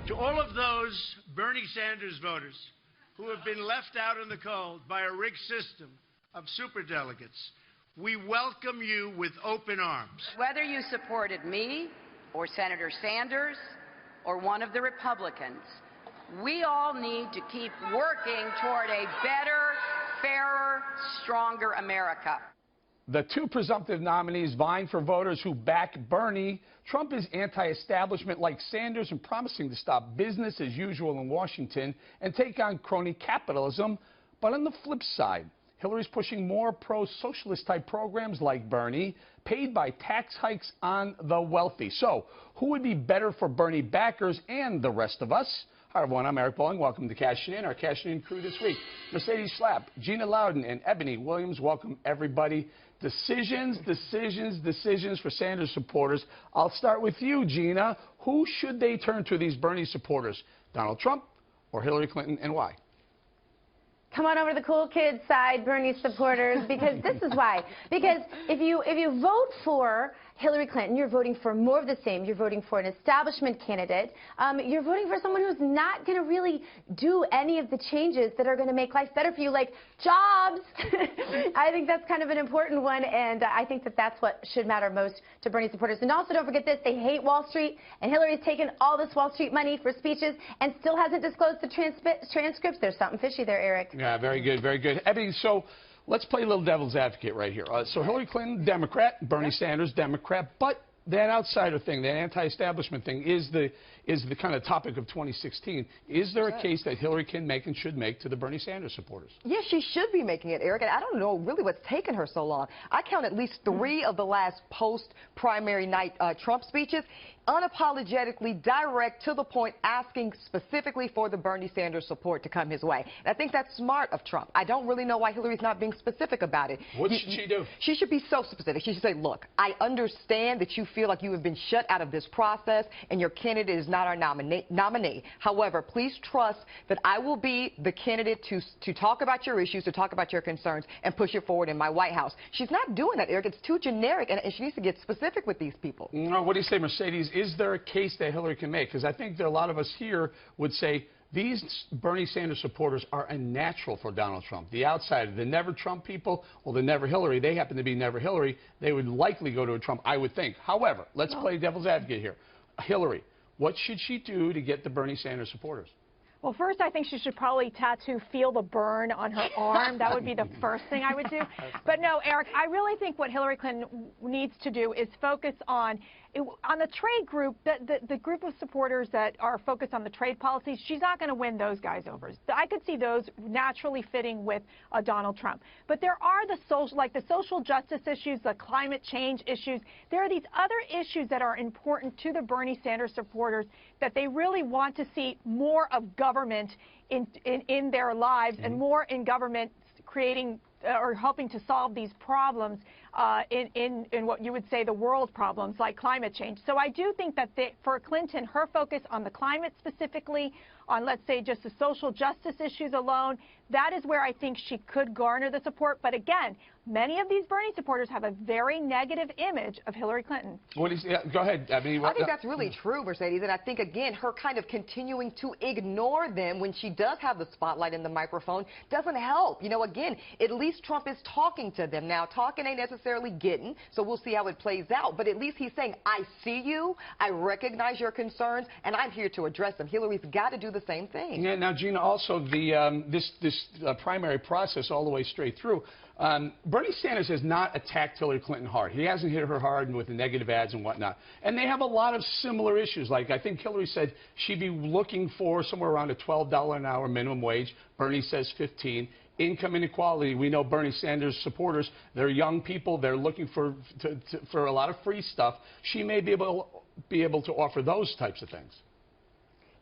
To all of those Bernie Sanders voters who have been left out in the cold by a rigged system of superdelegates, we welcome you with open arms. Whether you supported me or Senator Sanders or one of the Republicans, we all need to keep working toward a better, fairer, stronger America. The two presumptive nominees vying for voters who back Bernie. Trump is anti-establishment like Sanders and promising to stop business as usual in Washington and take on crony capitalism. But on the flip side, Hillary's pushing more pro-socialist type programs like Bernie, paid by tax hikes on the wealthy. So who would be better for Bernie backers and the rest of us? Hi, everyone. I'm Eric Bowling. Welcome to Cashing In. Our Cashing In crew this week: Mercedes Schlapp, Gina Loudon, and Ebony Williams. Welcome, everybody. Decisions for Sanders supporters. I'll start with you, Gina. Who should they turn to, these Bernie supporters? Donald Trump or Hillary Clinton, and why? Come on over to the cool kids side, Bernie supporters, because this is why. Because if you vote for Hillary Clinton, you're voting for more of the same. You're voting for an establishment candidate. You're voting for someone who's not going to really do any of the changes that are going to make life better for you, like jobs. I think that's kind of an important one, and I think that that's what should matter most to Bernie supporters. And also, don't forget this: they hate Wall Street, and Hillary's taken all this Wall Street money for speeches and still hasn't disclosed the transcripts. There's something fishy there, Eric. Yeah, very good, very good. Ebony, so let's play a little devil's advocate right here. So Hillary Clinton, Democrat, Bernie Sanders, Democrat, but that outsider thing, that anti-establishment thing, is the kind of topic of 2016. Is there a case that Hillary can make and should make to the Bernie Sanders supporters? Yes, she should be making it, Eric. And I don't know really what's taken her so long. I count at least 3 of the last post-primary night Trump speeches, unapologetically direct, to the point, asking specifically for the Bernie Sanders support to come his way. And I think that's smart of Trump. I don't really know why Hillary's not being specific about it. What should she do? She should be so specific. She should say, look, I understand that you feel like you have been shut out of this process and your candidate is not our nominee. However, please trust that I will be the candidate to talk about your issues, to talk about your concerns, and push it forward in my White House. She's not doing that, Eric. It's too generic, and she needs to get specific with these people. No, what do you say, Mercedes? Is there a case that Hillary can make? Because I think that a lot of us here would say these Bernie Sanders supporters are unnatural for Donald Trump. The outsider, the never Trump people, well, the never Hillary, they happen to be never Hillary. They would likely go to a Trump, I would think. However, let's play devil's advocate here. Hillary, what should she do to get the Bernie Sanders supporters? Well, first, I think she should probably tattoo "Feel the Burn" on her arm. That would be the first thing I would do. But no, Eric, I really think what Hillary Clinton needs to do is focus on the trade group, the group of supporters that are focused on the trade policies. She's not going to win those guys over. I could see those naturally fitting with Donald Trump. But there are the social justice issues, the climate change issues. There are these other issues that are important to the Bernie Sanders supporters that they really want to see more of government in their lives, and more in government creating or helping to solve these problems in what you would say the world problems like climate change. So I do think that for Clinton, her focus on the climate specifically, on, let's say, just the social justice issues alone, that is where I think she could garner the support. But again, many of these Bernie supporters have a very negative image of Hillary Clinton. What is, go ahead. I mean, I think that's really true, Mercedes. And I think, again, her kind of continuing to ignore them when she does have the spotlight and the microphone doesn't help. You know, again, at least Trump is talking to them. Now, talking ain't necessarily getting, so we'll see how it plays out. But at least he's saying, I see you, I recognize your concerns, and I'm here to address them. Hillary's got to do the same thing. Yeah, now, Gina, also this primary process all the way straight through, Bernie Sanders has not attacked Hillary Clinton hard. He hasn't hit her hard with the negative ads and whatnot. And they have a lot of similar issues. Like, I think Hillary said she'd be looking for somewhere around a $12 an hour minimum wage. Bernie says 15. Income inequality. We know Bernie Sanders supporters, they're young people. They're looking for a lot of free stuff. She may be able to offer those types of things.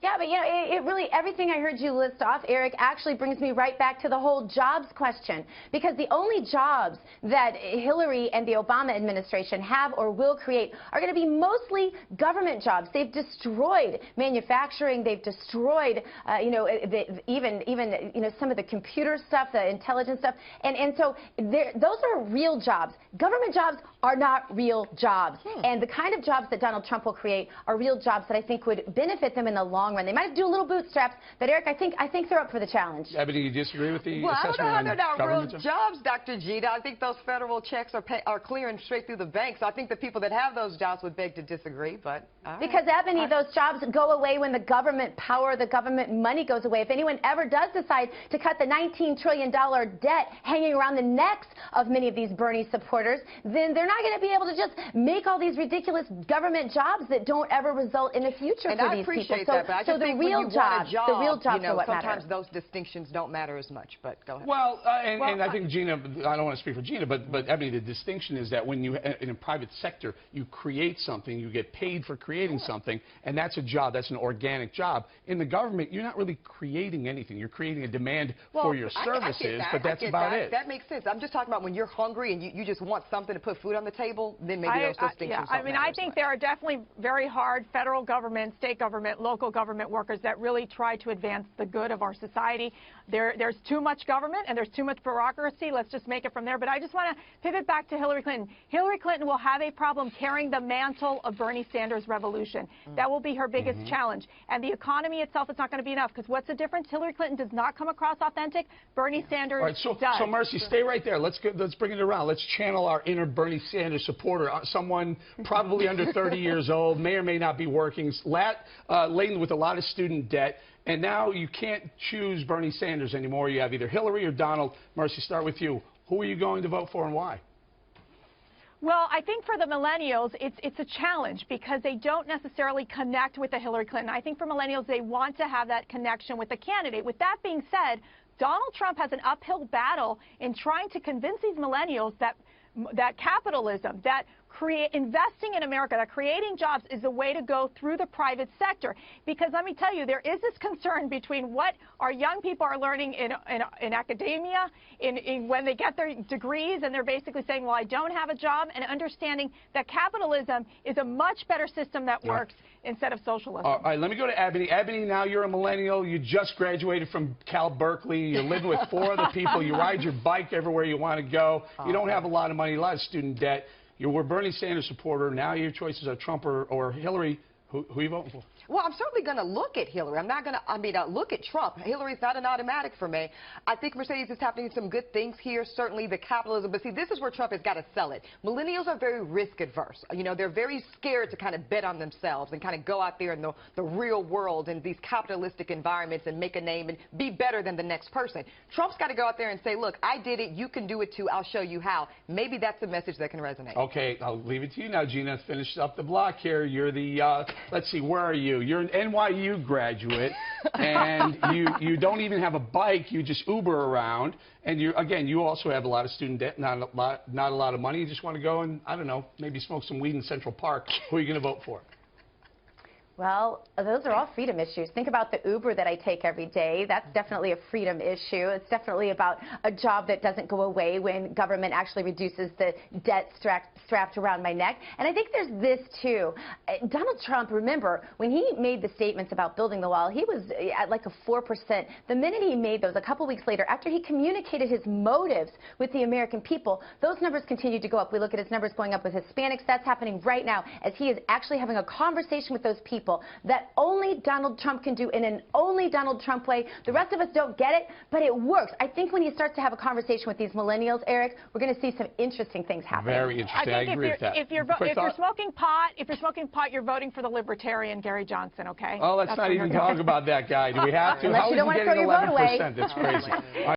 Yeah, but, you know, it really, everything I heard you list off, Eric, actually brings me right back to the whole jobs question. Because the only jobs that Hillary and the Obama administration have or will create are going to be mostly government jobs. They've destroyed manufacturing. They've destroyed, even some of the computer stuff, the intelligence stuff. And so those are real jobs. Government jobs are not real jobs. And the kind of jobs that Donald Trump will create are real jobs that I think would benefit them in the long long run. They might have to do a little bootstraps, but Eric, I think they're up for the challenge. Ebony, you disagree with the Well, I assessment don't know how on they're not real government? jobs, Dr. Gita. I think those federal checks are clearing straight through the bank. So I think the people that have those jobs would beg to disagree. But all right. Because, Ebony, those jobs go away when the government power, the government money goes away. If anyone ever does decide to cut the $19 trillion debt hanging around the necks of many of these Bernie supporters, then they're not going to be able to just make all these ridiculous government jobs that don't ever result in a future and for I these appreciate people. that, but I just think when you want a job, the real jobs you know, are what sometimes matter. those distinctions don't matter as much. But go ahead. Well, and I think Gina, I don't want to speak for Gina, but Ebony, the distinction is that when you, in a private sector, you create something, you get paid for creating something, and that's a job, that's an organic job. In the government, you're not really creating anything. You're creating a demand for your services, but that's about it. That makes sense. I'm just talking about when you're hungry and you just want something to put food on the table, then maybe those distinctions don't matter I think there are definitely very hard federal government, state government, local government workers that really try to advance the good of our society. There's too much government and there's too much bureaucracy. Let's just make it from there. But I just want to pivot back to Hillary Clinton. Hillary Clinton will have a problem carrying the mantle of Bernie Sanders' revolution. That will be her biggest challenge. And the economy itself is not going to be enough, because what's the difference? Hillary Clinton does not come across authentic. Bernie Sanders All right, does. So Mercy, stay right there. Let's bring it around. Let's channel our inner Bernie Sanders supporter, someone probably under 30 years old, may or may not be working, laden with a lot of student debt, and now you can't choose Bernie Sanders anymore. You have either Hillary or Donald. Mercy, start with you. Who are you going to vote for and why? Well, I think for the millennials, it's a challenge because they don't necessarily connect with the Hillary Clinton. I think for millennials, they want to have that connection with the candidate. With that being said, Donald Trump has an uphill battle in trying to convince these millennials that capitalism, that investing in America, that creating jobs is the way to go through the private sector. Because let me tell you, there is this concern between what our young people are learning in academia, when they get their degrees, and they're basically saying, well, I don't have a job, and understanding that capitalism is a much better system that works instead of socialism. All right, let me go to Ebony. Ebony, now you're a millennial. You just graduated from Cal Berkeley. You live with 4 other people. You ride your bike everywhere you want to go. You don't have a lot of money, a lot of student debt. You're a Bernie Sanders supporter. Now your choices are Trump or Hillary. Who are you voting for? Well, I'm certainly going to look at Hillary. I'm not going to, look at Trump. Hillary's not an automatic for me. I think Mercedes is happening some good things here, certainly the capitalism. But see, this is where Trump has got to sell it. Millennials are very risk adverse. You know, they're very scared to kind of bet on themselves and kind of go out there in the real world in these capitalistic environments and make a name and be better than the next person. Trump's got to go out there and say, look, I did it. You can do it too. I'll show you how. Maybe that's a message that can resonate. Okay, I'll leave it to you now, Gina. Finish up the block here. You're the, let's see, where are you? You're an NYU graduate, and you don't even have a bike. You just Uber around, and you also have a lot of student debt, not a lot of money. You just want to go and, I don't know, maybe smoke some weed in Central Park. Who are you going to vote for? Well, those are all freedom issues. Think about the Uber that I take every day. That's definitely a freedom issue. It's definitely about a job that doesn't go away when government actually reduces the debt strapped around my neck. And I think there's this, too. Donald Trump, remember, when he made the statements about building the wall, he was at like a 4%. The minute he made those, a couple weeks later, after he communicated his motives with the American people, those numbers continued to go up. We look at his numbers going up with Hispanics. That's happening right now as he is actually having a conversation with those people that only Donald Trump can do in an only Donald Trump way. The rest of us don't get it, but it works. I think when he starts to have a conversation with these millennials, Eric, we're going to see some interesting things happen. Very interesting. I agree with that. If you're smoking pot, you're voting for the libertarian Gary Johnson, okay? Oh, let's not even talk about that guy. Do we have to? Unless you don't want to throw your vote away. That's crazy.